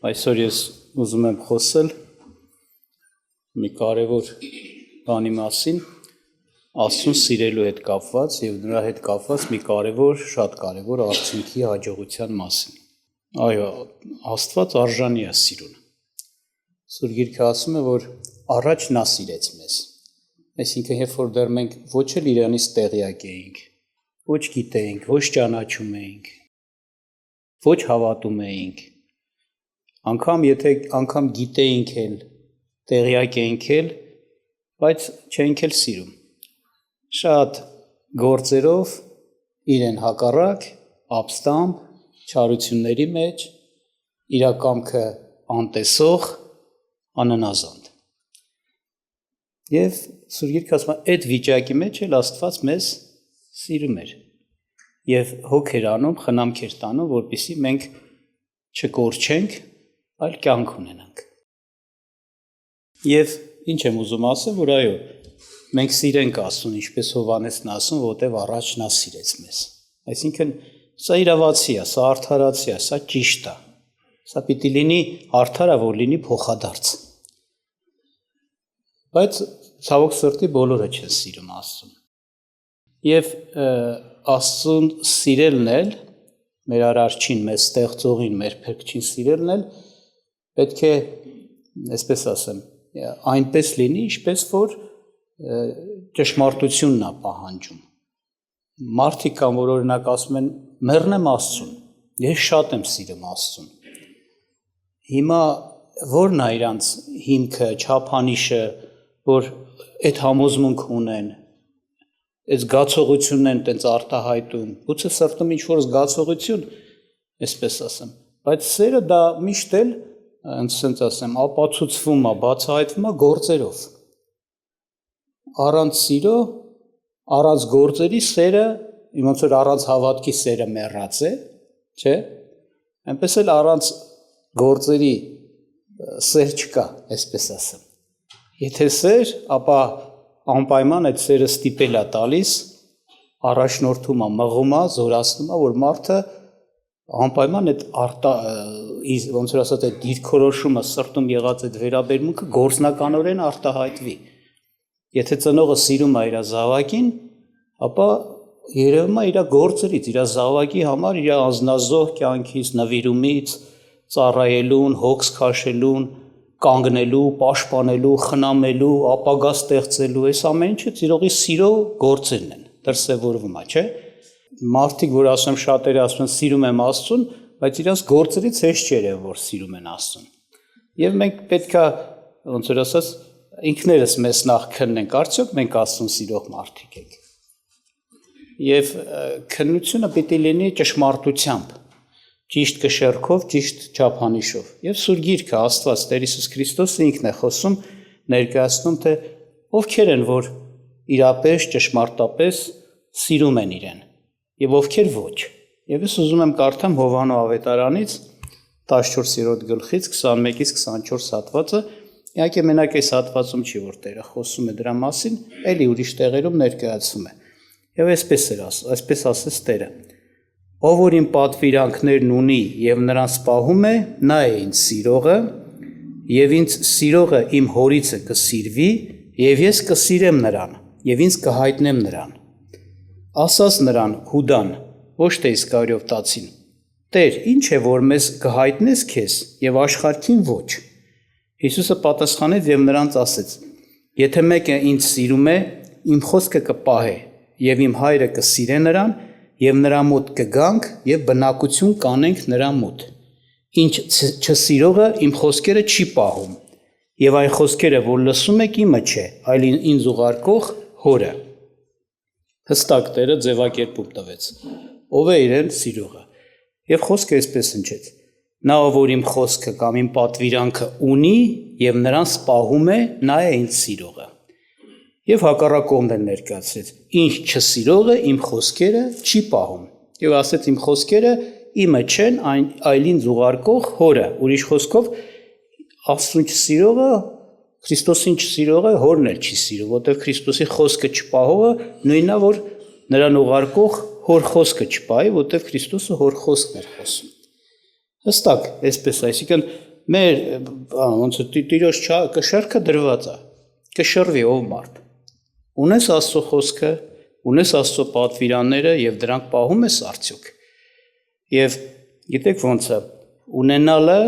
Այսօր ես ուզում եմ խոսել մի կարևոր բանի մասին, Աստծուն սիրելու հետ կապված եւ նրա հետ կապված մի շատ կարևոր արդյունքի հաջողության մասին։ Այո, Աստված արժանի է սիրուն։ Սուրբ Գիրքը ասում է, որ առաջ նա սիրեց մեզ։ Այսինքն, երբ որ դեռ մենք ոչ էլ Իրանից տեղյակ էինք, ոչ գիտեինք, ոչ ճանաչում էինք, ոչ հավատում էինք, անգամ գիտեինք էլ, տեղյակ էինք էլ, բայց չէինք էլ սիրում։ Շատ գործերով իրեն հակառակ, ապստամբ, չարությունների մեջ, իր կամքը անտեսող, աննազանդ։ Եվ Սուրբ Գիրքը ասում է, այդ վիճակի մեջ էլ Աստված մեզ սիրում էր եւ հոգ էր անում, խնամք էր տանում, որպեսզի մենք չկորչենք, այլ կյանք ունենանք։ Եվ ինչ եմ ուզում ասել, որ այո, մենք սիրենք Աստծուն, ինչպես Հովհաննեսն ասում, որտեղ առաջ նա սիրեց մեզ։ Այսինքն, սա իրավացի է, սա արդարացի է, սա ճիշտ է։ Սա պիտի լինի արդարը, որ լինի փոխադարձ։ Բայց ցավոք սրտի բոլորը չեն սիրում Աստծուն։ Եվ Աստծուն սիրելն էլ, մեր արարչին, մեր ստեղծողին, մեր փրկչին սիրելն էլ պետք է, այսպես ասեմ, այնպես լինի, ինչպես որ ճշմարտությունն է պահանջում։ Մարդիկ կան, որ օրինակ ասում են, մեռնեմ Աստծուն, ես շատ եմ սիրում Աստծուն։ Հիմա ո՞րն է իրանց հիմքը, չափանիշը, որ այդ համոզմունք ունեն, այդ զգացողությունն են տենց արտահայտում, գուցե սրտում ինչ-որ զգացողություն, այսպես ասեմ, բայց սերը դա միշտ էլ, ասենց ասեմ, ապացուցվում է, բացահայտվում է գործերով։ Առանց սիրո, առանց գործերի սերը, ոնց որ առանց հավատքի սերը մեռած է, չէ՞։ Այնպես էլ առանց գործերի սեր չկա, այսպես ասեմ։ Եթե սեր, ապա անպայման այդ սերը ստիպել է տալիս, առաջնորդում է, մղում է, զորացնում է, որ մարդը անպայման այդ ոնց որ ասած այդ դիրքորոշումը սրտում եղած այդ վերաբերմունքը գործնականորեն արտահայտվի։ Եթե ծնողը սիրում է իր զավակին, ապա երևում է իր գործերից, իր զավակի համար իր անznազող կյանքից, նվիրումից, ծառայելուն, հոգս քաշելուն, կանգնելու, պաշտպանելու, խնամելու, ապագա ստեղծելու, այս ամեն ինչը ծիրողի սիրո գործերն են, դրսևորվում է, չէ՞։ Մարդիկ, որ ասում են, շատերը ասում են սիրում եմ Աստծուն, բայց իրենց գործերից հեշտ չէ երևում, որ սիրում են Աստծուն։ Եվ մենք պետքա, ոնց որ ասած, ինքներս մեզ նախ քննենք, արդյոք մենք Աստծուն սիրող մարդիկ ենք։ Եվ քննությունը պիտի լինի ճշմարտությամբ, ճիշտ կշեռքով, ճիշտ չափանիշով։ Եվ Սուրբ Գիրքը Աստված Տեր Հիսուս Քրիստոսը ինքն է խոսում, ներկայացնում, թե ովքեր են, որ իրապես ճշմարտապես սիրում են իրեն, եւ ովքեր ոչ։ Եվ ես ուզում եմ կարդամ Հովհաննես ավետարանից 14-րդ գլխից 21-ից 24 հատվածը, իհարկե մենակ այս հատվածում չի, որ Տերը խոսում է դրա մասին, էլի ուրիշ տեղերում ներկայացվում է։ Եվ այսպես ասես Տերը. Ով որ իմ պատվիրանքներն ունի եւ նրանց պահում է, նա է ինձ սիրողը, եւ ինձ սիրողը իմ հորիցը կսիրվի, եւ ես կսիրեմ նրան, եւ ինձ կհայտնեմ նրան։ Ասաց նրան Հուդան, ոչ թե Իսկարիովտացին. Տեր, ինչ է, որ մեզ կհայտնես քեզ եւ աշխարհին ոչ։ Հիսուսը պատասխանեց եւ նրանց ասեց. Եթե մեկը ինձ սիրում է, իմ խոսքը կպահե, եւ իմ հայրը կսիրե նրան, եւ նրա մոտ կգանք եւ բնակություն կանենք նրա մոտ։ Ինչ չսիրողը իմ խոսքերը չի պահում, եւ այն խոսքերը, որ լսում եք, իմը չէ, այլ ինձ ուղարկող հորը։ Հստակ Տերը ձևակերպում տվեց։ Ով է իրեն սիրողը։ Եվ խոսքը այսպես հնչեց. Նա, որ իմ խոսքը կամ իմ պատվիրանքը ունի եւ նրան սպահում է, նա է ինձ սիրողը։ Եվ հակառակողն են ներկայացրեց. Ինչ չսիրողը իմ խոսքերը չի պահում։ Եվ ասեց իմ խոսքերը իմը չեն, այլ ինձ ուղարկող հորը։ Ուրիշ խոսքով Աստծուն չսիրողը, Քրիստոսին չսիրողը հորն էլ չի սիրում, որտեղ Քրիստոսի խոսքը չպահողը նույնն է, որ նրան ուղարկող հոր խոսքը չպահի, որտեղ Քրիստոսը հոր խոսքն էր խոսում։ Հստակ, այսպես, այսինքն մեր ոնց տիրոջ կշեռքը դրված է, կշռվի ով մարդ։ Ունես Աստծո խոսքը, ունես Աստծո պատվիրանները եւ դրանք պահում ես արդյոք։ Եվ գիտեք ոնց է, ունենալը,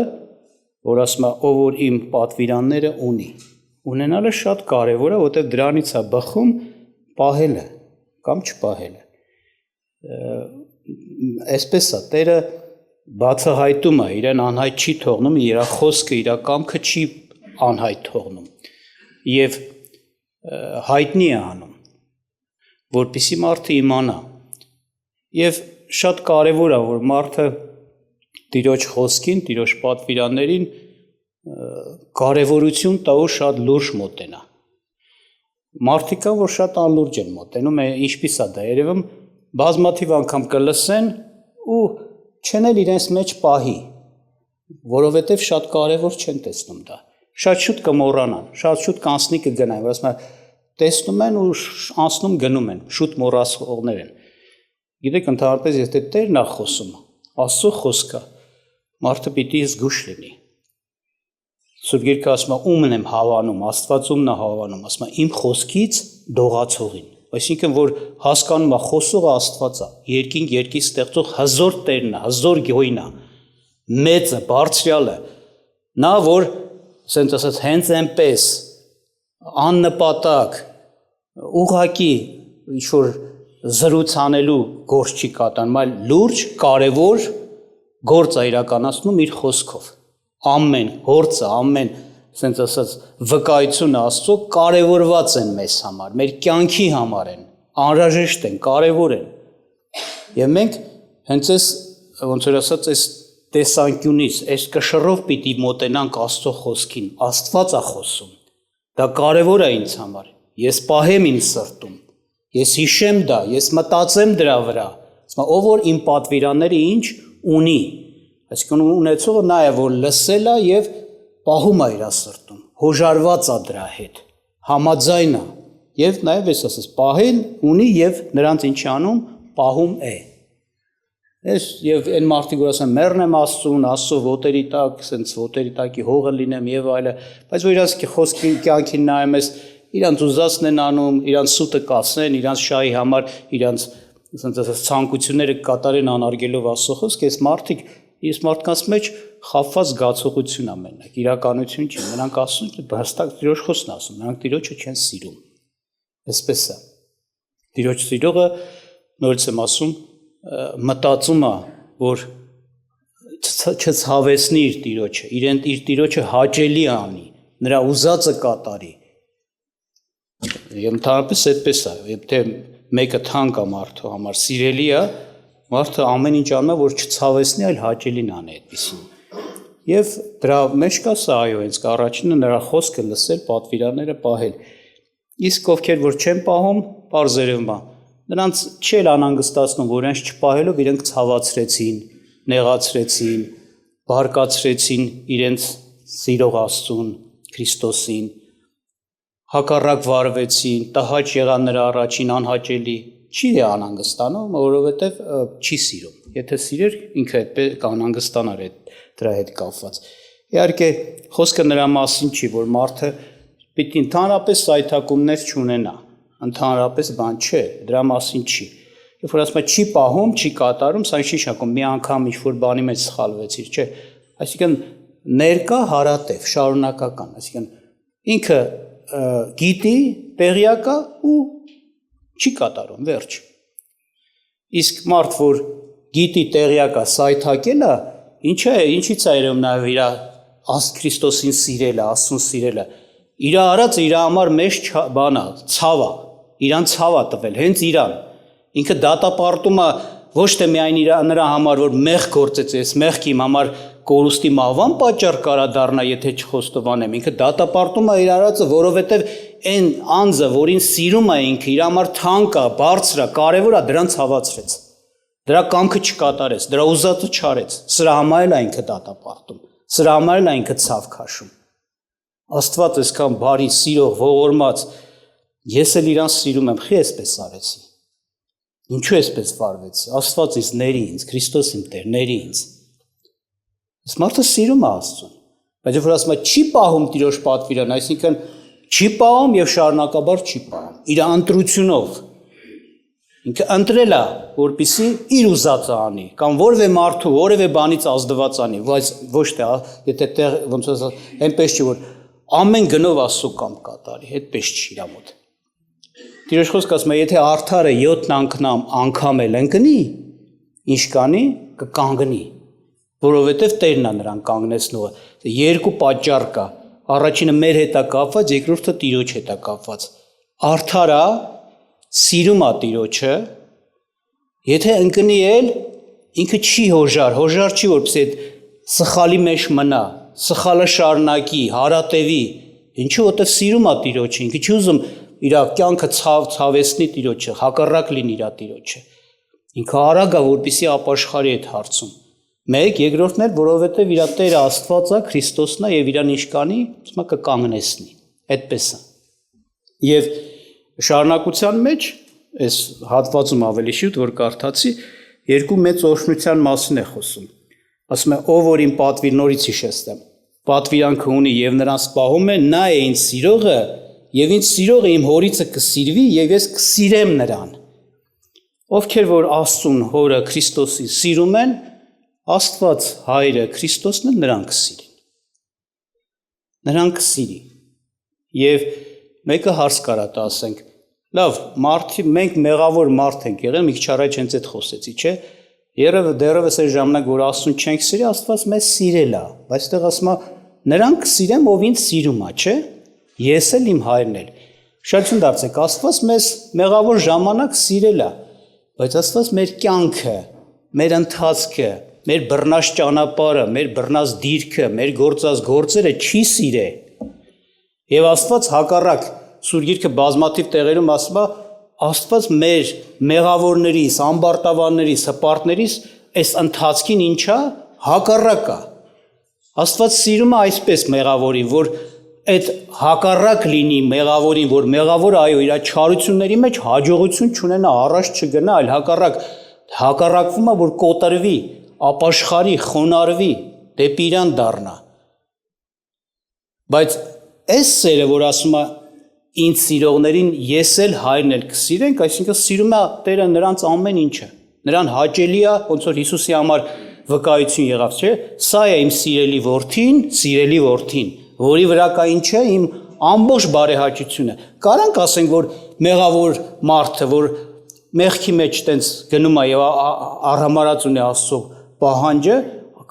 որ ասում է, ով որ իմ պատվիրանները ունի, ունենալը շատ կարևոր է, որովհետեւ դրանից է բխում պահելը կամ չպահելը։ Այսպես է, Տերը բացահայտում է, իրեն անհայտ չի թողնում, իր խոսքը, իր կամքը չի անհայտ թողնում եւ հայտնի է անում, որպեսզի մարդը իմանա։ Եվ շատ կարևոր է, որ մարդը Տիրոջ խոսքին, Տիրոջ պատվիրաններին կարևորություն տա ու շատ լուրջ մոտենա։ Մարդիկ կան, որ շատ անլուրջ են մոտենում, ինչպես է դա երևում, բազմաթիվ անգամ կլսեն ու չեն էլ իրենց մեջ պահի, որովհետև շատ կարևոր չեն տեսնում դա։ Շատ շուտ կմոռանան, շատ շուտ կանցնի կգնային, որ ասում են, տեսնում են ու անցնում գնում են, շուտ մոռացողներ են։ Գիտեք, ընդհանրապես եթե Տերն է խոսում, Աստծո խոսքը, մարդը պիտի զգուշ լինի։ Սուրբ Գիրքը ասում է, ումն եմ հավանում, Աստված ումն է հավանում, ասում է, իմ խոսքից դողացողին։ Այսինքն, որ հասկանում է խոսողը Աստված է, երկինք երկիր ստեղծող հզոր Տերն է, հզոր Գոյն է, մեծը, բարձրյալը, նա որ, ասենք ասած, հենց այնպես աննպատակ, ուղղակի ինչ-որ զրույց անելու գործ չի կատարում, այլ լուրջ, կարևոր գործ է իրականացնում իր խոսքով։ Ամեն գործը, ամեն, ասենք ասած, վկայությունը Աստծո կարևորված են մեզ համար, մեր կյանքի համար են, անհրաժեշտ են, կարևոր են։ Եվ մենք հենց այս, ոնց որ ասած, այս տեսանկյունից, այս կշռով պիտի մոտենանք Աստծո խոսքին, Աստված է խոսում։ Դա կարևոր է ինձ համար։ Ես պահեմ իմ սրտում, ես հիշեմ դա, ես մտածեմ դրա վրա։ Ով որ իմ պատվիրանները ինչ ունի, այսինքն ունեցողը նա է, որ լսել է եւ պահում է իր սրտում, հոժարված է դրա հետ, համաձայն է եւ նաեւ ես ասես պահել ունի եւ նրանց ինչի անում, պահում է։ Ես եւ այն մարդիկ որ ասեն մեռնեմ Աստծուն, Աստծո ոտերի տակ, ասենց ոտերի տակի հողը լինեմ եւ այլը, բայց որ իրանց խոսքի կյանքին նայում ես, իրանց ուզածն են անում, իրանց սուտը կասեն, իրանց շահի համար, իրանց ասենց ասած ցանկությունները կատարեն անարգելով Աստծո խոսքը, այս մարդիկ Ես մարդկանց մեջ խաբված զգացողություն է մենակ, իրականություն չի, նրանք ասում են, հստակ Տիրոջ խոսքն ասում, նրանք Տիրոջը չեն սիրում, այսպես է, Տիրոջ սիրողը, նորից եմ ասում, մտածում է, որ չցավեցնի իր Տիրոջը, իր Տիրոջը հաճելի անի, նրա ուզածը կատարի, և ընդհանրապես այդպես է, եթե մեկը թանկ է մարդու համար, սիրելի է, մարդը ամեն ինչ անում է, որ չցավեցնի, այլ հաճելին անի այդպիսին։ Եվ դրա մեջ կա սա այո, հենց առաջինը նրա խոսքը լսել, պատվիրանները պահել։ Իսկ ովքեր որ չեն պահում, պարզերևում է, նրանց չի էլ անհանգստացնում, որ իրենց չպահելով իրենք ցավացրեցին, նեղացրեցին, բարկացրեցին իրենց սիրող Աստծուն, Քրիստոսին, հակառակ վարվեցին, տհաճ եղան նրա առաջին անհաճելի, չի անհանգստանում, որովհետև չի սիրում։ Եթե սիրեր, ինքը այդպես կանհանգստանար դրա հետ կապված։ Իհարկե, խոսքը նրա մասին չի, որ մարդը պիտի ընդհանրապես սայթակումներ չունենա, ընդհանրապես բան չէ, դրա մասին չի։ Երբ որ ասում է չի պահում, չի կատարում, սա չի շակում, մի անգամ ինչ-որ բանի մեջ սխալվեցիր, չէ։ Այսինքն ներկա հարատև, շարունակական, այսինքն ինքը գիտի, տեղյակ է ու չի կատարում, վերջ։ Իսկ մարդ, որ գիտի տեղյակ է, սայթակել է, ինչից է երևում նաև իր Քրիստոսին սիրելը, Աստծուն սիրելը, իր արածը իր համար մեծ բան է, ցավ է, իրան ցավ է տվել, հենց իրան։ Ինքը դատապարտում է ոչ թե միայն նրա համար, որ մեղ գործեց, ես մեղքի իմ համար կորուստի մահվան պատճառ կարա դառնա, եթե չխոստովանեմ, ինքը դատապարտում է իր արածը, որովհետև այն անձը, որին սիրում է ինքը, իր համար թանկ է, բարձր է, կարևոր է, դրան ցավացրեց, դրա կամքը չկատարեց, դրա ուզածը չարեց, սրա համար էլ է ինքը դատապարտում, սրա համար էլ է ինքը ցավ քաշում։ Աստված այսքան բարի, սիրող, ողորմած, ես էլ իրան սիրում եմ, խի այսպես արեցի։ Ինչու այսպես վարվեցի։ Աստված ինձ ների ինձ, Քրիստոս իմ Տեր, ների ինձ։ Այս մարդը սիրում է Աստծուն։ Բայց երբ որ ասում է չի պահում Տիրոջ պատվիրան, այսինքն չի պահում եւ շարունակաբար չի պահում։ Իր ընտրությունով ինքը ընտրել է, որպեսզի իր ուզածը անի, կամ որևէ մարդու, որևէ բանից ազդված անի, բայց ոչ թե, եթե տեղ ոնց ասած, այնպես չի որ ամեն գնով Աստծո կամ կատարի, այդպես չի իր մոտ։ Տիրոջ խոսքը ասում է, եթե արդարը 7 անգամ էլ ընկնի, ինչ կանի, կկանգնի, որովհետև Տերն է նրան կանգնեցնողը։ Երկու պատճառ կա։ Առաջինը մեր հետ է կապված, երկրորդը Տիրոջ հետ է կապված։ Արդարը սիրում է Տիրոջը, եթե ընկնի էլ ինքը չի հոժար չի, որպեսզի այդ սխալի մեջ մնա, սխալը շարունակի, հարատևի, ինչու որտեղ սիրում է Տիրոջը, ինքը չի ուզում իր կյանքը ցավեցնի Տիրոջը, հակառակ լինի իր Տիրոջը։ Ինքը արագ է, որպեսզի ապաշխարի այդ հարցում։ Մեկ, երկրորդն էլ, որովհետև իր Տերը Աստվածը, Քրիստոսն է եւ իրան ինչ կանի, ուսմա կկանգնեցնի։ Այդպես է։ Եվ շարունակության մեջ այս հատվածում ավելի շուտ որ կարդացի երկու մեծ օրհնության մասին է խոսում։ Ասում է ով որ իմ պատվիր նորից հիշեցնեմ։ Պատվիրանքը ունի եւ նրան սպահում է, նա է ինձ սիրողը եւ ինձ սիրողը իմ հորիցը կսիրվի եւ ես կսիրեմ նրան։ Ովքեր որ Աստծուն հորը Քրիստոսին սիրում են, Աստված հայրը Քրիստոսն է նրան կսիրի։ Նրան կսիրի։ Եվ մեկը հարց կարա տա ասենք, լավ, մենք մեղավոր մարդ ենք եղել, մի քիչ առաջ հենց այդ խոսեցի, չէ՞։ Դեռևս այս ժամանակ որ Աստծուն չենք սիրի, Աստված մեզ սիրել է, բայց այդտեղ ասում է նրան կսիրեմ, ով ինձ սիրում է, չէ՞։ Ես էլ իմ հայրն էլ։ Շարություն դարձեք, Աստված մեզ մեղավոր ժամանակ սիրել է, բայց Աստված մեր կյանքը, մեր ընթացքը, մեր բռնած ճանապարհը, մեր բռնած դիրքը, մեր գործած գործերը չի սիրել։ Եվ Աստված հակառակ Սուրբ Գիրքը բազմաթիվ տեղերում ասում է Աստված մեր մեղավորներիս, ամբարտավաններիս, հպարտներիս այս ընթացքին ինչա հակառակ է։ Աստված սիրում է այսպես մեղավորին, որ այդ հակառակ լինի մեղավորին, որ մեղավորը այո իր չարությունների մեջ հաջողություն չունենա, առաջ չգնա, այլ հակառակվում է, որ կոտրվի, ապաշխարի, խոնարհվի, դեպի իրան դառնա։ Բայց այս սերը, որ ասում է ինձ սիրողներին ես էլ հայրն էլ կսիրենք, այսինքն սիրում է Տերը նրանց ամեն ինչը, նրան հաճելի է, ոնց որ Հիսուսի համար վկայություն եղավ, չէ՞, սա է իմ սիրելի որդին, որի վրա կա ինչը իմ ամբողջ բարեհաճությունը։ Կարանք ասենք, որ մեղավոր մարդը, որ մեղքի մեջ տենց գնում է եւ առհամարած ունի Աստծո պահանջը,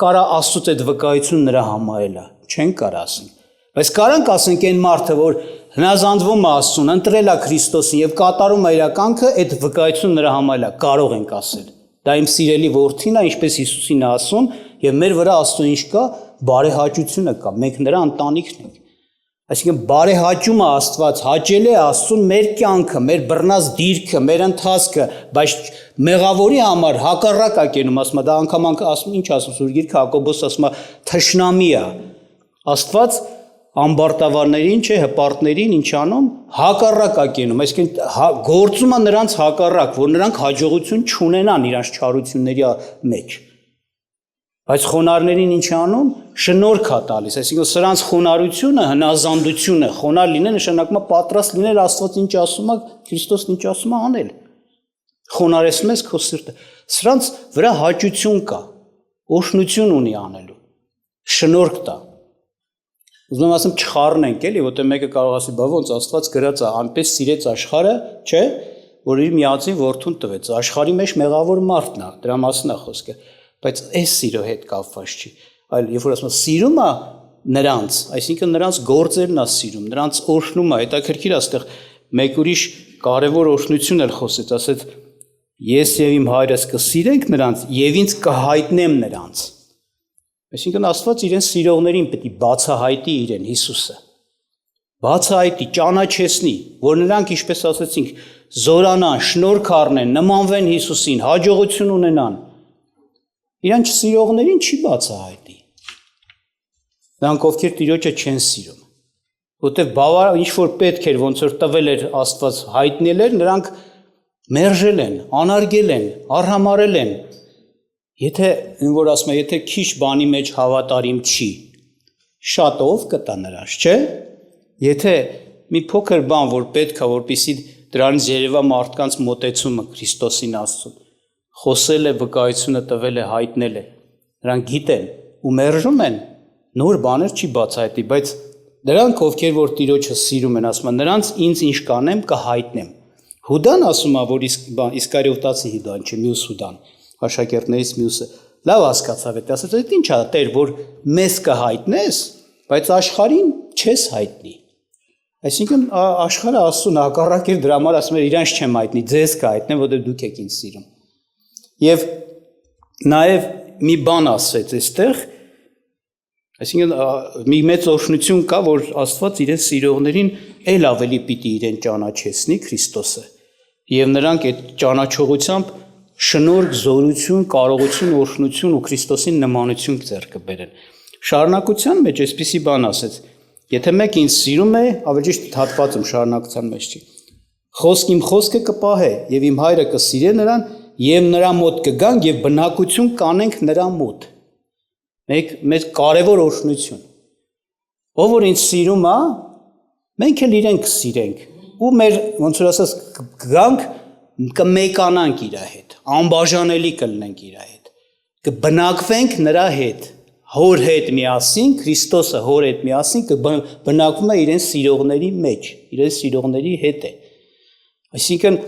կարա Աստծոց այդ վկայությունը նրա համարել է, չեն կարա ասենք։ Բայց կարանք ասենք այն մարդը, որ հնազանդվում է Աստծուն, ընտրել է Քրիստոսին եւ կատարում է իր կյանքը, այդ վկայությունը նրա համարել է, կարող ենք ասել։ Դա իմ սիրելի որդին է, ինչպես Հիսուսին է ասում, եւ մեր վրա Աստծո ինչ կա, բարեհաճությունը կա, մենք նրա ընտանիքն ենք։ Այսինքն բարեհաճում է Աստված, հաճել է Աստծուն մեր կյանքը, մեր բռնած դիրքը, մեր ընթացքը, բայց մեղավորի համար հակառակ է կենում, ասում է, դա անգամ ասում, ինչ ասում Սուրբ Գիրքը, Հակոբոս ասում է, թշնամի է։ Աստված ամբարտավարներին, չէ, հպարտներին ինչ անում, հակառակ է կենում, այսինքն գործում է նրանց հակառակ, որ նրանք հաջողություն չունենան իրանց չարությունների մեջ։ Բայց խոնարհներին ինչ անում, շնորհք է տալիս, այսինքն սրանց խոնարհությունը, հնազանդությունը, խոնարհ լինել նշանակում է պատրաստ լինել Աստված ինչ ասում է, Քրիստոսն ինչ ասում է անել։ Խոնարհեցնում ես քո սիրտը, սրանց վրա հաճություն կա, օրհնություն ունի անելու, շնորհք տա։ Ուզում եմ ասեմ չխառնենք էլի, որտեղ մեկը կարող ասի, բա ոնց Աստված գրած է, այնպես սիրեց աշխարհը, չէ, որ իր միածին որդուն տվեց, աշխարհի մեջ մեղավոր մարդն է, դրա մասին է խոսքը, բայց այս սիրո հետ կապված չի, այլ երբ որ ասում է սիրում է նրանց, այսինքն նրանց գործերն է սիրում, նրանց օրհնում է, հետաքրքիր է, այստեղ մեկ ուրիշ կարևոր օրհնություն էլ խոսեց, ասեց ես եւ իմ հայրս կսիրենք նրանց եւ ինձ կհայտնեմ նրանց։ Այսինքն Աստված իրեն սիրողներին պետք է բացահայտի իրեն Հիսուսը։ Բացահայտի, ճանաչեցնի, որ նրանք, ինչպես ասացինք, զորանան, շնորհք առնեն, նմանվեն Հիսուսին, հաջողություն ունենան։ Իրան չսիրողներին չի բացահայտի։ Նրանք ովքեր Տիրոջը չեն սիրում։ Որտեղ բավարար ինչ որ պետք էր, ոնց որ տվել էր Աստված, հայտնել էր, նրանք մերժել են, անարգել են, արհամարել են։ Եթե որ ասում է, եթե քիչ բանի մեջ հավատարիմ չի, շատով կտա նրանց, չէ՞։ Եթե մի փոքր բան, որ պետք է, որպեսզի դրանից երևա մարդկանց մոտեցումը Քրիստոսին Աստծուն, խոսել է, վկայությունը տվել է, հայտնել է, նրանք գիտեն ու մերժում են, նոր բաներ չի բացահայտի, բայց նրանք, ովքեր որ Տիրոջը սիրում են, ասում են, նրանց ինձ ինչ կանեմ, կհայտնեմ։ Հուդան ասում է, որ Իսկարիոտացի Հուդան չէ, մյուս Հուդան, աշակերտներից մյուսը, լավ հասկացավ, ասաց, այդ ի՞նչ է, Տեր, որ մեզ կհայտնես, բայց աշխարհին չես հայտնի։ Այսինքն աշխարհը Աստծուն հակառակ էր, դրա համար ասում էր, իրանց չեմ հայտնի, ձեզ կհայտնեմ, որովհետև դուք եք ինձ սիրում։ Եվ նաև մի բան ասեց այստեղ, այսինքն մի մեծ օրհնություն կա, որ Աստված իրեն սիրողներին էլ ավելի պիտի իրեն ճանաչեցնի Քրիստոսը, եւ նրանք այդ ճանաչողությամբ շնորհք, զորություն, կարողություն, օրհնություն ու Քրիստոսին նմանություն ձեռք կբերեն։ Շարունակության մեջ այսպիսի բան ասեց. եթե մեկ ինձ սիրում է, ավելի ճիշտ հատվածում շարունակության մեջ չի։ Խոսք իմ խոսքը կպահե, եւ իմ հայրը կսիրե նրան, եւ նրա մոտ կգանք եւ բնակություն կանենք նրա մոտ։ Մեծ կարևոր օրհնություն։ Ով որ ինձ սիրում է, մենք էլ իրեն կսիրենք։ Ու մեր ոնց որ ասած կգանք կմեկանանք իր հետ, անբաժանելի կլինենք իր հետ, կբնակվենք նրա հետ, հոր հետ միասին, Քրիստոսը հոր հետ միասին կբնակվում է իրեն սիրողների մեջ, իրեն սիրողների հետ է։ Այսինքն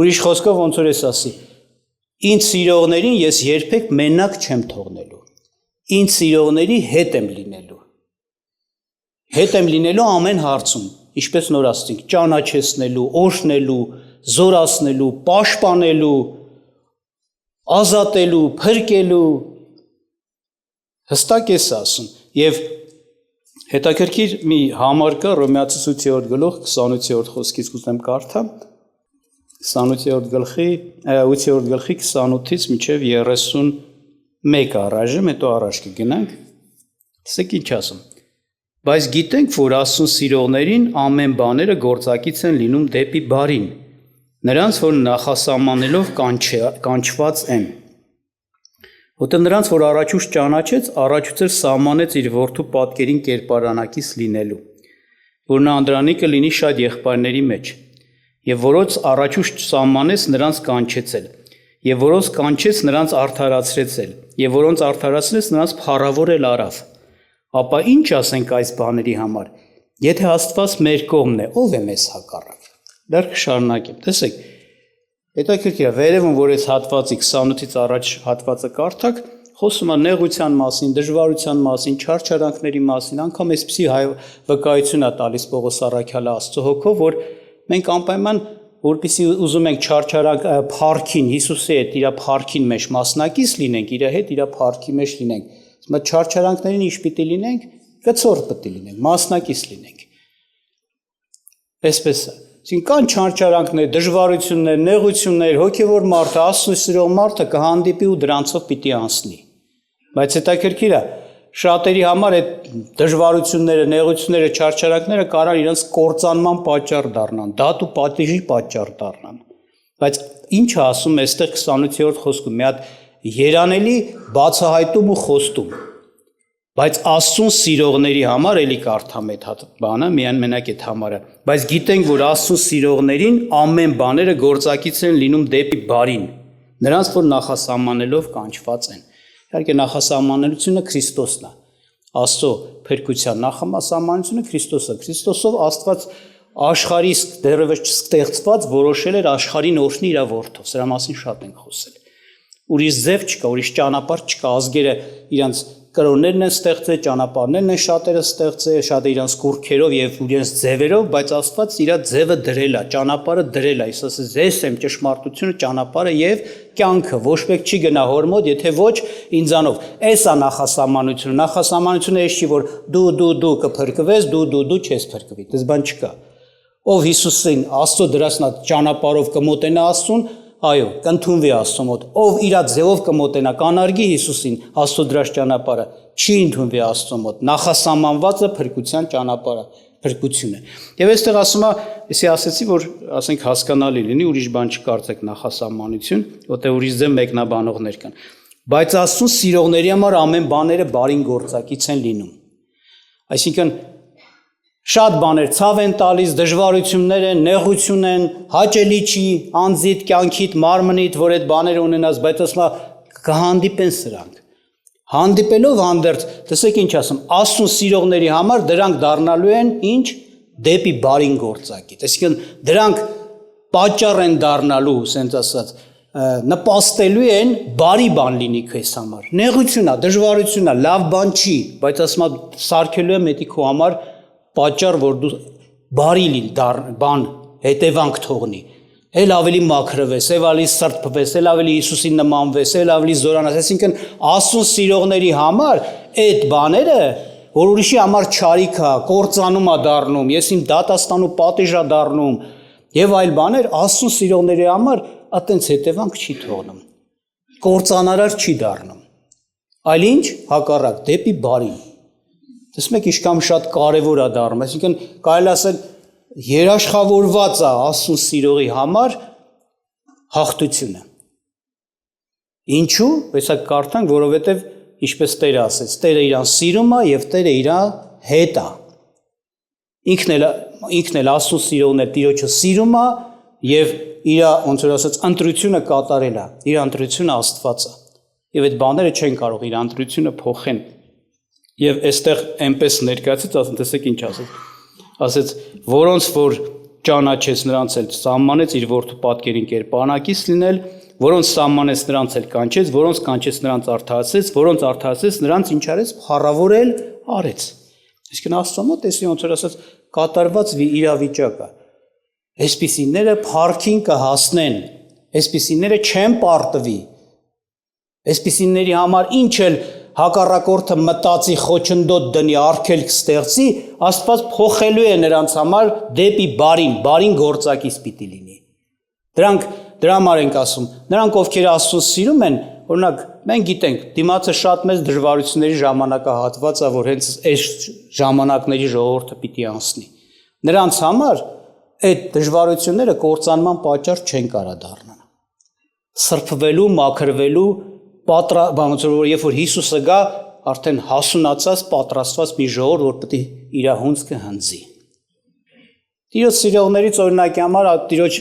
ուրիշ խոսքով ոնց որ ես ասի, ինձ սիրողներին ես երբեք մենակ չեմ թողնելու, ինձ սիրողների հետ եմ լինելու, ամեն հարցում, ինչպես նոր ասացինք, ճանաչեցնելու, օրհնելու, զորացնելու, պաշտպանելու, ազատելու, փրկելու, հստակ ես ասում, եւ հետաքրքիր մի համար կա Հռոմեացիս 8-րդ գլուխ 28-րդ խոսքից կուզեմ կարդամ, 28-րդ գլխի 28-ից մինչև 31 առայժմ, հետո առաջ կգնանք, ասեք ինչ ասում, բայց գիտենք, որ Աստծուն սիրողներին ամեն բաները գործակից են լինում դեպի բարին, նրանց, որ նախասահմանելով կանչված են, որտեղ նրանց, որ առաջուց ճանաչեց, առաջուց սահմանեց իր որդու պատկերին կերպարանակից լինելու, որ նա անդրանիկը լինի շատ եղբայրների մեջ, եւ որոնց առաջուց սահմանեց, նրանց կանչեցել, եւ որոնց կանչեց, նրանց արդարացրեցել, եւ որոնց արդարացրեց, նրանց փառավորել արավ, ապա ինչ ասենք այս բաների համար, եթե Աստված մեր կողմն է, ով է մեզ հակառակ, դեռ կշարունակեմ, տեսեք, հետաքրքիր է, վերևում, որ այս հատվածի 28-ից առաջ հատվածը կարդաք, խոսում է նեղության մասին, դժվարության մասին, չարչարանքների մասին, անգամ այսպիսի վկայություն է տալիս Պողոս առաքյալը Աստծո հոգով, որ մենք անպայման, որպեսզի ուզում ենք չարչարանք փառքին, Հիսուսի հետ իր փառքին մեջ մասնակից լինենք, իր հետ իր փառքի մեջ լինենք, բայց չարչարանքներին ինչ պիտի լինենք, կցորդ պիտի լինենք, մասնակից լինենք։ Այսպես է։ Կան չարչարանքներ, դժվարություններ, նեղություններ, հոգևոր մարդը, Աստծուն սիրող մարդը կհանդիպի ու դրանցով պիտի անցնի։ Բայց հետաքրքիր է, շատերի համար այդ դժվարությունները, նեղությունները, չարչարանքները կարող իրենց կործանման պատճառ դառնան, դատ ու պատիժի պատճառ դառնան։ Բայց ինչ է ասում այստեղ 28-րդ խոսքում, մի հատ երանելի բացահայտում ու խոստում։ Բայց Աստծուն սիրողների համար էլի կարդամ այդ բանը, միայն մենակ այդ համարը, բայց գիտենք, որ Աստծուն սիրողներին ամեն բաները գործակից են լինում դեպի բարին, նրանց, որ նախասահմանելով կանչված են։ Իհարկե նախասահմանությունը Քրիստոսն է, Աստծո փրկության նախասահմանությունը Քրիստոսը, Քրիստոսով Աստված աշխարհի դեռևս չստեղծված որոշել էր աշխարհին օրհնի իր որդով, սրա մասին շատ ենք խոսել։ Ուրիշ ձև չկա, ուրիշ ճանապարհ չկա, ազգերը իրանց կրոններն են ստեղծել, ճանապարհներն են շատերը ստեղծել, շատը իրանց կուրքերով եւ իրենց ձևերով, բայց Աստված իր ձևը դրել է, ճանապարհը դրել է, Իսուսը ձեզ եմ ճշմարտությունը, ճանապարհը եւ կյանքը, ոչ մեկ չի գնա հոր մոտ, եթե ոչ ինձանով։ Էս է նախասահմանությունը, նախասահմանությունը էս չի, որ դու կփրկվես, դու չես փրկվի, դες բան չկա։ Ով Հիսուսին Աստծո դրածնա ճանապարհով կմոտենա Աստծուն, այո, կընդունվի Աստծո մոտ, ով իր ձևով կմոտենա, կանարգի Հիսուսին, Աստծո դրած ճանապարհը, չի ընդունվի Աստծո մոտ, նախասահմանվածը փրկության ճանապարհը, փրկությունը։ Եվ այստեղ ասում է, էսի ասեցի, որ ասենք հասկանալի լինի, ուրիշ բան չկարծեք նախասահմանություն, որտեղ ուրիշ ձև մեկնաբանողներ կան։ Բայց Աստծուն սիրողների համար ամեն բաները բարին գործակից են լինում։ Այսինքն շատ բաներ ցավ են տալիս, դժվարություններ են, նեղություն են, հաճելի չի, անձիդ, կյանքիդ, մարմնիդ, որ այդ բաները ունենաս, բայց ասма կհանդիպեն սրանք։ Հանդիպելով հանդերձ, տեսեք ինչ ասում, Աստծուն սիրողների համար դրանք դառնալու են ինչ դեպի բարին գործակիցը։ Այսինքն դրանք պատճառ են դառնալու, ասենց ասած, նպաստելու են բարի բան լինի քեզ համար։ Նեղությունա, դժվարությունա, լավ բան չի, բայց ասма սարքելու եմ էդի քո համար պատճառ, որ դու բարի բան հետևանք թողնի։ Էլ ավելի մաքրվես, էլ ավելի սրբվես, էլ ավելի Հիսուսին նմանվես, էլ ավելի զորանաս, այսինքն Աստծուն սիրողների համար այդ բաները, որ ուրիշի համար չարիք է, կործանում է դառնում, ես իմ դատաստանու պատիժ է դառնում եւ այլ բաներ, Աստծուն սիրողների համար այտենց հետևանք չի թողնում, կործանարար չի դառնում, այլ ինչ հակառակ դեպի բարին։ Տեսնում եք ինչքան շատ կարևոր է դառնում, այսինքն կարելի ասել երաշխավորված է Աստծուն սիրողի համար հաղթությունը։ Ինչու՞, հեսա կարդանք, որովհետև ինչպես Տերը ասեց, Տերը իրան սիրում է եւ Տերը իրա հետ է։ Ինքն էլ Աստծուն սիրողն է, Տիրոջը սիրում է եւ իրա ոնց որ ասած ընտրությունը կատարել է, իր ընտրությունը Աստված է։ Եվ այդ բաները չեն կարող իր ընտրությունը փոխեն։ Եվ այստեղ այնպես ներկայացած, ասեն, տեսեք ինչ ասեց։ Ասեց, որոնց որ ճանաչեց նրանց էլ սահմանեց իր որդու պատկերին կերպանակից լինել, որոնց սահմանեց նրանց էլ կանչեց, որոնց կանչեց նրանց արդարացրեց, որոնց արդարացրեց նրանց ինչ արեց, փառավորել արեց։ Այսինքն Աստծո մոտ էսի ոնց որ ասած կատարված իրավիճակը։ Այսպիսիները փառքին կհասնեն, այսպիսիները չեն պարտվի։ Այսպիսիների համար ինչ էլ հակառակորդը մտածի խոչընդոտ դնի, արգելք ստեղծի, Աստված փոխելու է նրանց համար դեպի բարին գործակից պիտի լինի։ Դրա համար ենք ասում, նրանք ովքեր Աստծուն սիրում են, օրինակ մենք գիտենք, դիմացը շատ մեծ դժվարությունների ժամանակահատված է, որ հենց այս ժամանակների ժողովուրդը պիտի անցնի։ Նրանց համար այդ դժվարությունները կործանման պատճառ չեն կարա դառնան։ Սրբվելու, մաքրվելու երբ որ Հիսուսը գա, արդեն հասունացած, պատրաստված մի ժողովուրդ, որ պետք է իր հունձքը հնձի։ Տիրոջ սիրողներից օրինակի համար Տիրոջ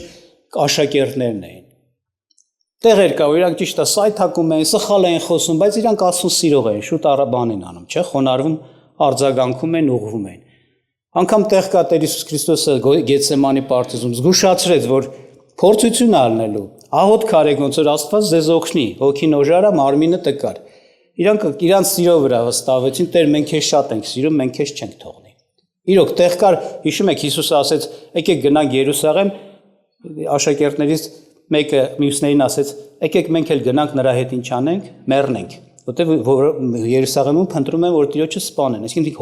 աշակերտներն էին։ Տեղեր կա, որ իրանք ճիշտ է, սայթակում են, սխալ են խոսում, բայց իրանք Աստծուն սիրող են, շուտ առաբան են անում, չէ՞, խոնարհվում, արձագանքում են, ուղղվում են։ Անկամ տեղ կա Տեր Հիսուս Քրիստոսը Գեթսեմանի պարտեզում զգուշացրեց, որ փորձություն ալնելու, աղոթք արեք, ոնց որ Աստված ձեզ օգնի, հոգին օժարա, մարմինը տկար։ Իրանց սիրո վրա վստահեցին, Տեր, մենք քեզ շատ ենք սիրում, մենք քեզ չենք թողնի։ Իրոք տեղ կար, հիշում եք, Հիսուսը ասեց, եկեք գնանք Երուսաղեմ, աշակերտներից մեկը մյուսներին ասեց, եկեք մենք էլ գնանք նրա հետ ինչ անենք, մեռնենք, որտեղ Երուսաղեմում փնտրում են, որ Տիրոջը սպանեն, այսինքն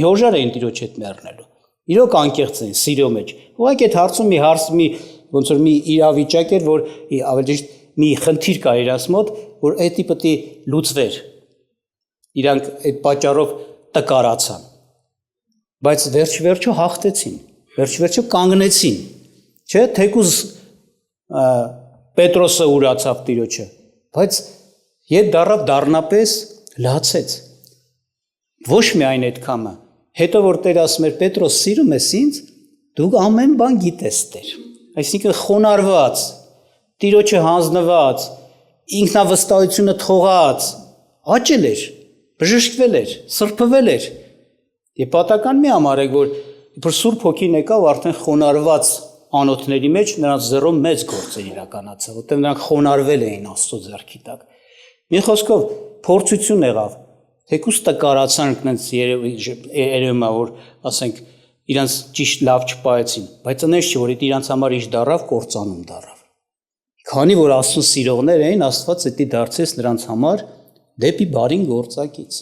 հոժար էին Տիրոջ հետ մեռնելու։ Իրոք անկեղծ են, սիրո մեջ։ Ուղղակի այդ հարցում մի ոնց որ մի իրավիճակ էր, որ ավելի ճիշտ մի խնդիր կա իրանց մոտ, որ էդի պետք է լուծվեր։ Իրանք այդ պատճառով տկարացան։ Բայց վերջ-վերջո հաղթեցին, վերջ-վերջո կանգնեցին։ Չէ՞, թեկուզ Պետրոսը ուրացավ Տիրոջը, բայց երբ դառնապես լացեց։ Ոչ միայն այդքանը, հետո որ Տերը ասում էր Պետրոս, սիրում ես ինձ, դու ամեն բան գիտես, Տեր։ Այսինքն խոնարհված, Տիրոջը հանձնված, ինքնավստահությունը թողած, աճել էր, բժշկվել էր, սրբվել էր։ Եվ պատական մի համարեք, որ Սուրբ Հոգին եկավ արդեն խոնարհված անոթների մեջ նրանց ձեռով մեծ գործեր իրականացավ, որտեղ նրանք խոնարհվել էին Աստծո ձեռքի տակ։ Մի խոսքով փորձություն եղավ, թեկուզ տկարացան այնց երևում է, որ ասենք իրանց ճիշտ լավ չպայեցին, բայց այնպես չի, որ իրանց համար ինչ դառավ, կործանում դառավ։ Քանի որ Աստծո սիրողներ էին, Աստված էդի դարձեց նրանց համար դեպի բարին գործակից։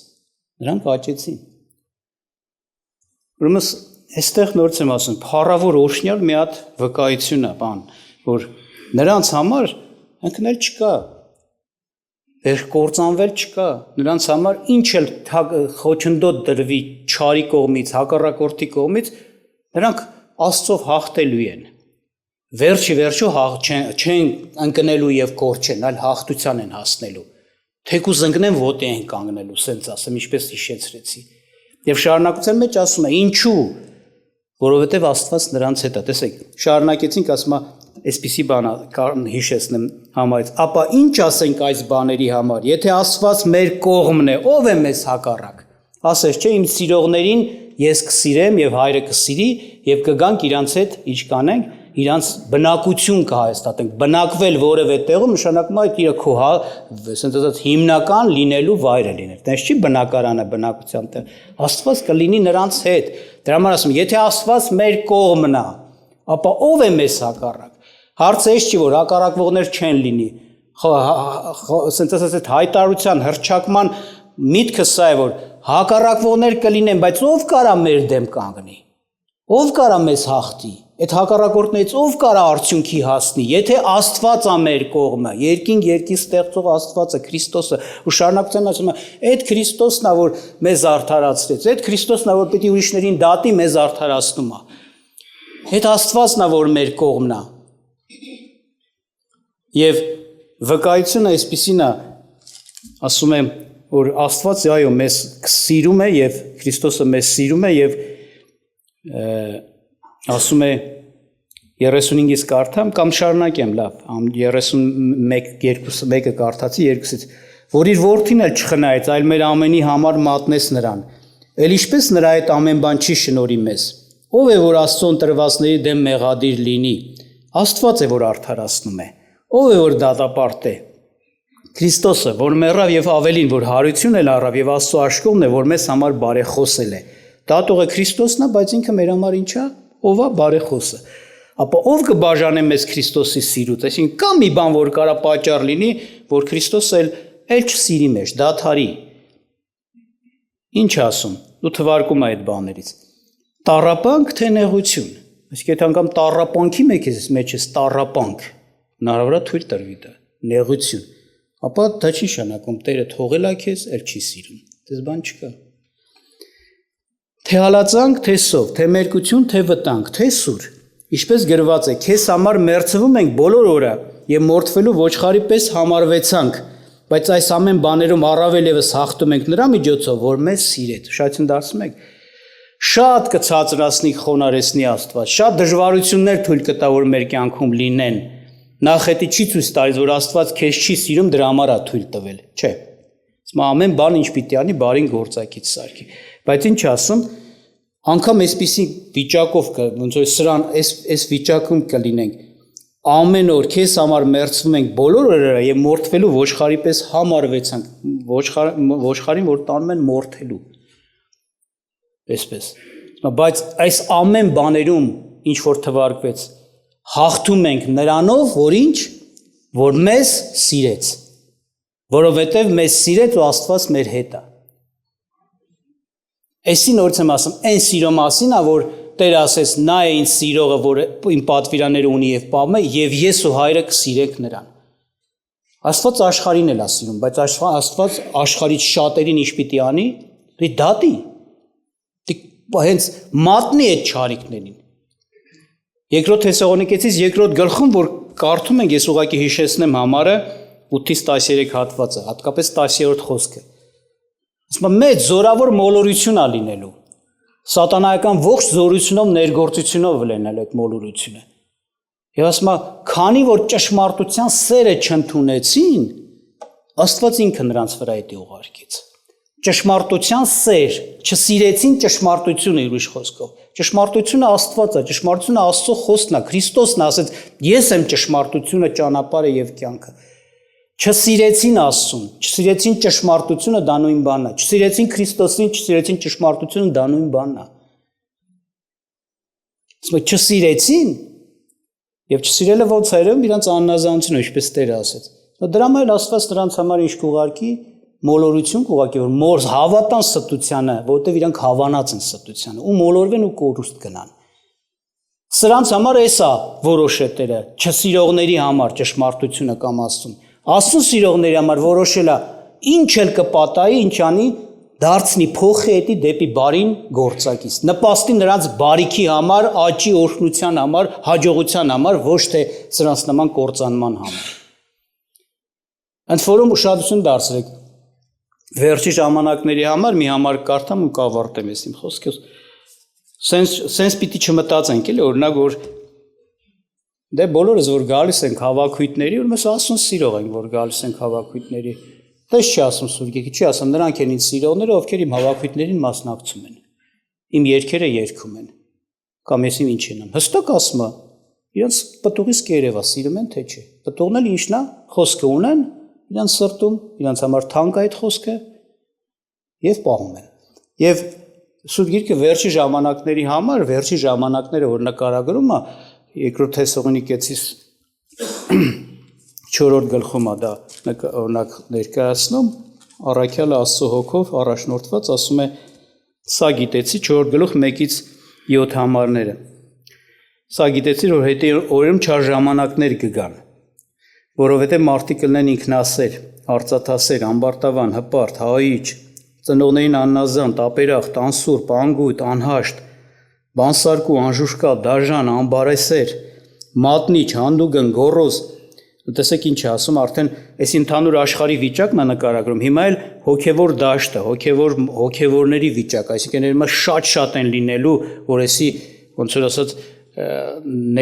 Նրանք աճեցին։ Ուրեմն այստեղ նորից եմ ասում, փառավոր օրհնյալ մի հատ վկայություն է, բան, որ նրանց համար ընկնել չկա, կործանվել չկա, նրանց համար ինչ էլ խոչընդոտ դրվի չարի կողմից, հակառակորդի կողմից, նրանք Աստծով հաղթելու են։ Վերջի չեն ընկնելու եւ կորչեն, այլ հաղթության են հասնելու։ Թեկուզ ընկնեն ոտի են կանգնելու, սենց ասեմ, ինչպես հիշեցրեցի։ Եվ շարունակության մեջ ասում է ինչու, որովհետև Աստված նրանց հետ է։ Տեսեք, շարունակեցինք, ասում է, այսպիսի բան հիշեցնեմ համարից, ապա ինչ ասենք այս բաների համար, եթե Աստված մեր կողմն է, ով է մեզ հակառակ։ Ասես չէ, իմ սիրողներին ես կսիրեմ եւ հայրը կսիրի եւ կգանք իրանց հետ ինչ կանենք, իրանց բնակություն կհայստատենք, բնակվել որևէ տեղում նշանակում է իր քո ասած հիմնական լինելու վայրը լինել։ Տես չի բնակարանը, բնակության տեղ։ Աստված կլինի նրանց հետ։ Դրա համար ասում, եթե Աստված մեր կողմն է, ապա ով է մեզ հակառակ։ Հարցը էս չի, որ հակառակվողներ չեն լինի։ Ասած հայտարարության հռչակման միտքը սա է, որ հակառակվողներ կլինեն, բայց ով կարա մեր դեմ կանգնի։ Ով կարա մեզ հաղթի։ Այդ հակառակորդներից ով կարա արդյունքի հասնի, եթե Աստված է մեր կողմը, երկինք երկի ստեղծող Աստվածը, Քրիստոսը, ու շարունակության ասում է, այդ Քրիստոսն է, որ մեզ արդարացրեց, այդ Քրիստոսն է, որ պիտի ուրիշներին դատի, մեզ արդարացնում է։ Այդ Աստվածն է, որ մեր կողմն է։ Եվ վկայությունը այսպիսին է, ասում է, որ Աստված այո մեզ սիրում է եւ Քրիստոսը մեզ սիրում է եւ ասում է 35-ից կարդամ կամ շարունակեմ լավ 31-ը կարդացի 2-ից որ իր որդին էլ չխնայեց այլ մեր ամենի համար մատնեց նրան ել ինչպես նրա այդ ամեն բան չի շնորհի մեզ ով է որ Աստծուն տրվածների դեմ մեղադիր լինի Աստված է որ արդարացնում է ով է որ դատապարտ է Քրիստոսը, որ մեռավ եւ ավելին, որ հարություն էլ առավ եւ Աստծո աշկողն է, որ մեզ համար բարեխոսել է։ Դատողը Քրիստոսն է, բայց ինքը մեր համար ինչ է? Ով է բարեխոսը։ Ապա ով կբաժանե մեզ Քրիստոսի սիրուց։ Այսինքն կա մի բան, որ կարա պատճառ լինի, որ Քրիստոսը էլ չսիրի մեզ, դադարի։ Ինչ ասում։ Ու թվարկում է այդ բաներից։ Տառապանք թե նեղություն։ Այսինքն այդ անգամ տառապանքի մեջ է տառապանք։ Հնարավոր է թույլ տրվի դա։ Նեղություն։ Ապա դա չի շանակում Տերը թողել է քեզ, էլ չի սիրում։ Դες բան չկա։ Թե հալածանք, թե սով, թե մերկություն, թե վտանգ, թե սուր։ Ինչպես գրված է, քեզ համար մերձվում ենք բոլոր օրը եւ մորթվելու ոչխարի պես համարվեցանք, բայց այս ամեն բաներում առավել եւս հաղթում ենք նրա միջոցով, որ մեզ սիրեց։ Շատին դարձում եք։ Շատ կցածրացնի խոնարեսնի Աստված, շատ դժվարություններ թույլ կտա, որ մեր կյանքում լինեն։ Նախ հետի չի ցույց տալիս, որ Աստված քեզ չի սիրում, դրա համար է թույլ տվել, չէ։ Իսկ ամեն բան ինչ պիտի անի, բարին գործակից սարքի։ Բայց ինչ ասում, անգամ այսպիսի վիճակով ոնց որ սրան այս վիճակում կլինենք։ Ամեն օր քեզ համար մերձվում ենք բոլոր օրերը եւ մորթվելու ոչխարի պես համարվեցանք, ոչխարին, որ տանում են մորթելու։ Այսպես։ Բայց այս ամեն բաներում ինչ որ թվարկվեց հաղթում ենք նրանով, որ ինչ, որ մեզ սիրեց, որովհետև մեզ սիրեց ու Աստված մեր հետ է։ Այսին նորից եմ ասում, այն սիրո մասին է, որ Տերը ասեց, նա է ինձ սիրողը, որ իմ պատվիրանները ունի եւ պահում է, եւ ես ու հայրը կսիրենք նրան։ Աստված աշխարհին էլ է սիրում, բայց Աստված աշխարհից շատերին ինչ պիտի անի, պիտի դատի։ Հենց մատնի այդ չարիքներին։ Երկրորդ Թեսաղոնիկեցիս երկրորդ գլխում, որ կարդում ենք, ես ուղղակի հիշեցնեմ համարը 8-ից 13 հատվածը, հատկապես 10-րդ խոսքը։ Ասում է մեծ զորավոր մոլորություն է լինելու։ Սատանայական ողջ զորությունով ներգործությունով լինելու այդ մոլորությունը։ Եվ ասում է, քանի որ ճշմարտության սերը չընդունեցին, Աստված ինքը նրանց վրա էդի ուղարկեց։ Ճշմարտության սեր, չսիրեցին ճշմարտությունը ուրիշ խոսքով։ Ճշմարտությունը Աստված է, ճշմարտությունը Աստծո խոսքն է, Քրիստոսն ասեց, ես եմ ճշմարտությունը, ճանապարհը եւ կյանքը։ Չսիրեցին Աստծուն, չսիրեցին ճշմարտությունը, դա նույն բանն է։ Չսիրեցին Քրիստոսին, չսիրեցին ճշմարտությունը, դա նույն բանն է։ Իսկ չսիրեցին եւ չսիրելը ոնց է երևում իրանց աննազանությունը, ինչպես Տերը ասեց։ Դրա համար Աստված նրանց համար ինչ կուղարկի մոլորություն կուղարկի, որ մորս հավատան ստությանը, որովհետև իրանք հավանած են ստությանը, ու մոլորվեն ու կորուստ գնան։ Սրանց համար էսա որոշե Տերը, չսիրողների համար ճշմարտությունը կամ Աստծուն։ Աստծուն սիրողների համար որոշելա ինչ էլ կպատահի, ինչ անի, դարձնի փոխի էդի դեպի բարին գործակից։ Նպաստի նրանց բարիքի համար, աճի օրհնության համար, հաջողության համար, ոչ թե սրանց նման կործանման համար։ Ընդ որում ուշադրություն դարձրեք։ վերջի ժամանակների համար մի համար կարդամ ու կավարտեմ ես իմ խոսքը սենց պիտի չմտածենք էլի օրինակ որ դե բոլորս որ գալիս ենք հավաքույթների ու մենք ասում սիրող ենք որ գալիս ենք հավաքույթների դες չի ասում Սուրգեկի չի ասում նրանք են ինձ սիրողները ովքեր իմ հավաքույթներին մասնակցում են իմ երգերը երգում են կամ ես ինչ եմ հստակ ասում իրենց պտուղից կերևա սիրում են թե չէ պտուղն էլ ինչն է խոսքը ունեն իրենց սրտում իրենց համար թանկ այդ խոսքը եւ պահում են եւ Սուրբ Գիրքը վերջի ժամանակների համար վերջի ժամանակները որ նկարագրում է երկրորդ Թեսաղոնիկեցիս 4-րդ գլխում է դա օրինակ ներկայացնում առաքյալը Աստծո հոգով առաջնորդված ասում է սա գիտեցի 4-րդ գլուխ 1-ից 7 համարները սա գիտեցի որ հետի օրերում չար ժամանակներ կգան որովհետև մարդիկ կլինեն ինքնասեր արծաթասեր ամբարտավան հպարտ հայիչ ծնողներին աննազան տապերախտ անսուրբ անգույտ անհաշտ բանսարկու անժուշկա դաժան անբարեսեր մատնիչ հանդուգն գոռոզ տեսեք ինչ է ասում արդեն այս ընդհանուր աշխարհի վիճակն է նկարագրում հիմա էլ հոգևոր դաշտը հոգևորների վիճակ այսինքն երբ շատ են լինելու որ էսի ոնց որ ասած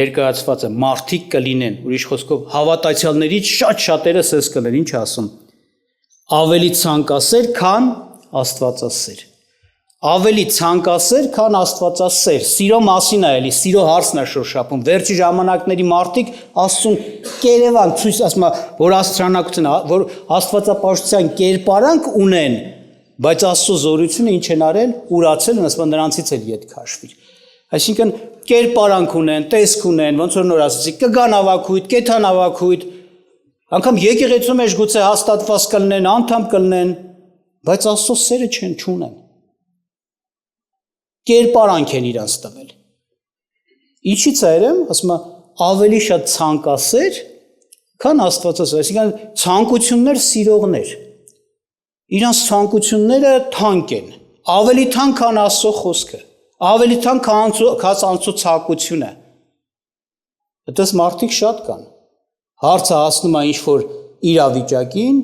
ներկայացված է մարդիկ կլինեն ուրիշ խոսքով հավատացյալներից շատերը սես կլեն ինչ ասում ավելի ցանկասեր քան աստվածասեր ավելի ցանկասեր քան աստվածասեր սիրո մասին է էլի սիրո հարցն է շոշափում վերջի ժամանակների մարդիկ Աստծուն կերևան ցույց ասում որ աստրանագությունը որ աստվածապաշտության կերպարանք ունեն բայց Աստծո զորությունը ինչ են արել ուրացել ասում նրանցից էլ ետ քաշվիր այսինքն կերպարանք ունեն տեսք ունեն ոնց որ նոր ասացի կգան ավակույտ կեթան ավակույտ անգամ եկեղեցու մեջ գուցե հաստատված կլինեն անդամ կլինեն բայց Աստծո սերը չունեն կերպարանք են իրանց տվել ինչի՞ց է երեմ ասում ավելի շատ ցանկասեր քան աստվածասեր այսինքն ցանկություններ սիրողներ իրանց ցանկությունները թանկ են ավելի թանկ քան Աստծո խոսքը ավելի թանկ քան Աստծո ցանկությունը այդպես մարդիկ շատ կան հարցը հասնում է ինչ որ իրավիճակին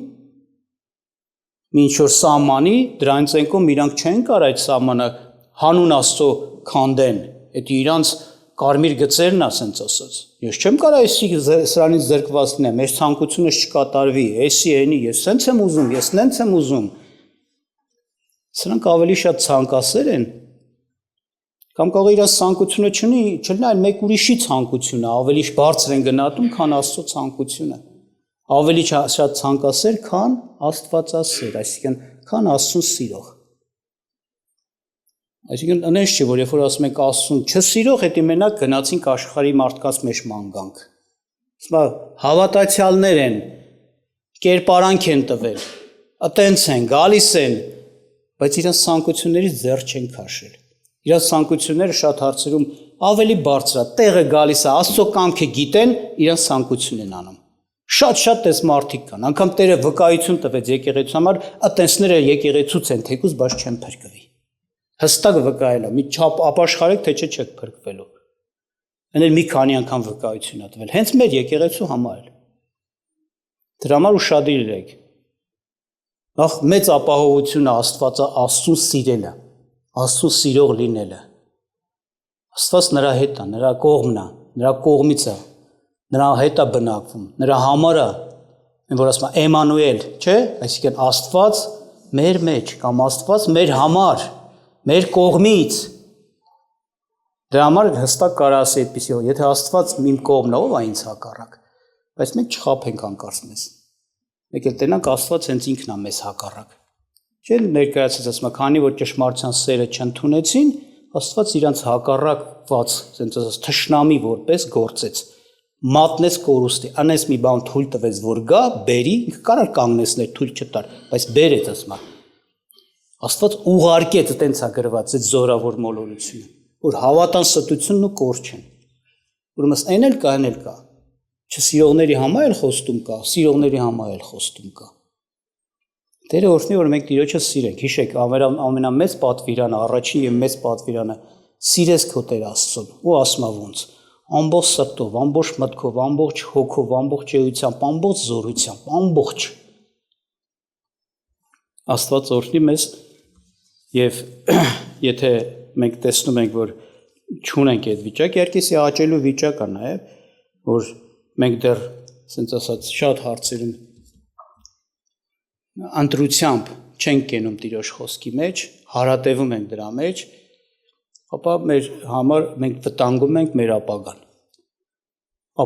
ինչ որ սահմանի դրանց ենքում իրանք չեն կար այդ սահմանը հանուն Աստծո քանդեն այդ իրանց կարմիր գծերն ասենց ասած ես չեմ կարող սրանից զրկված լինեմ ես ցանկությունս չկատարվի էսի էնի ես սենց եմ ուզում ես նենց եմ ուզում սրանք ավելի շատ ցանկասեր են կամ կարող իրաց ցանկությունը չլինի այլ մեկ ուրիշի ցանկությունը ավելի բարձր են գնահատում քան Աստծո ցանկությունը ավելի շատ ցանկասեր քան աստվածասեր այսինքն քան Աստծուն սիրող այսինքն անես չի որ երբ որ ասում ենք Աստծուն չսիրող հետի մենակ գնացինք աշխարհի մարդկանց մեջ ման գանք ասում հավատացյալներ են կերպարանք են տվել ատենց են գալիս են բայց իրենց ցանկություններից ձեռ չեն քաշել իրենց ցանկությունները շատ հարցերում ավելի բարձր է տեղը գալիս է Աստծո կամքը գիտեն իրենց ցանկություն են անում շատ տես մարդիկ կան անգամ Տերը վկայություն տվեց եկեղեցու համար ատենսները եկեղեցուց են թեկուզ բայց չեն փրկվի հստակ վկայել է մի չափ ապաշխարեք թե չեք փրկվելու Այն մի քանի անգամ վկայություն է տվել, հենց մեր եկեղեցու համար էլ։ Դրա համար ուշադիր եղեք։ Նախ մեծ ապահովությունը Աստծուն սիրելը, Աստծուն սիրող լինելը։ Աստված նրա հետ է, նրա կողմն է, նրա կողմից է, նրա հետ է բնակվում, նրա համար է, որ ասում է Էմանուել, չէ՞, այսինքն Աստված մեր մեջ կամ Աստված մեր համար, մեր կողմից։ Դրա համար հստակ կարա ասի այդպեսի, եթե Աստված իմ կողմն է, ով է ինձ հակառակ, բայց մենք չխաբենք հանկարծ մեզ։ Մեկ էլ տենանք Աստված հենց ինքն է մեզ հակառակ։ Չէ՞ ներկայացած ասում է, քանի որ ճշմարտության սերը չընդունեցին, Աստված իրանց հակառակված, ասենց ասած, թշնամի որպես գործեց, մատնեց կորուստի, անես մի բան թույլ տվեց, որ գա, բերի, ինքը կարար կանգնեցներ, թույլ չտար, բայց բերեց, ասում է։ Աստված ուղարկեց, այտենց է գրված, այդ զորավոր մոլորությունը, որ հավատան ստությունն ու կորչեն։ Ուրեմն այն էլ կա, այն էլ կա։ Չսիրողների համար էլ խոստում կա, սիրողների համար էլ խոստում կա։ Տերը օրհնի, որ մենք Տիրոջը սիրենք, հիշեք, ամենամեծ պատվիրանը, առաջին եւ մեծ պատվիրանը, սիրես քո Տեր Աստծուն, ու ասում է ոնց, ամբողջ սրտով, ամբողջ մտքով, ամբողջ հոգով, ամբողջ էությամբ, ամբողջ զորությամբ, ամբողջ։ Աստված օրհնի մեզ եւ եթե մենք տեսնում ենք, որ չունենք այդ վիճակը, երկեսի աճելու վիճակ է նաեւ, որ մենք դեռ, ասենց ասած, շատ հարցերում ընտրությամբ չենք կենում Տիրոջ խոսքի մեջ, հարատևում ենք դրա մեջ, ապա մեր համար մենք վտանգում ենք մեր ապագան։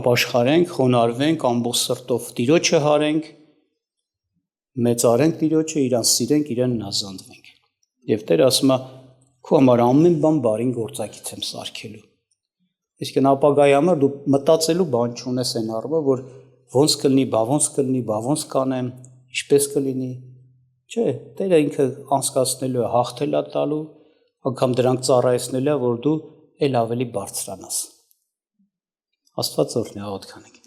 Ապաշխարենք, խոնարհվենք, ամբողջ սրտով Տիրոջը հարենք, մեծարենք Տիրոջը, իրան սիրենք, իրան հնազանդվենք։ Եվ Տերը ասում է, քո համար ամեն բան բարին գործակից եմ սարքելու։ Իսկ ապագայի համար դու մտածելու բան չունես այն առումով, որ ոնց կլինի, բա ոնց կանեմ, ինչպես կլինի։ Չէ, Տերը ինքը անցկացնելու է, հաղթել է տալու, անգամ դրանք ծառայեցնելու է, որ դու ել ավելի բարձրանաս։ Աստված օրհնի, աղոթք անենք։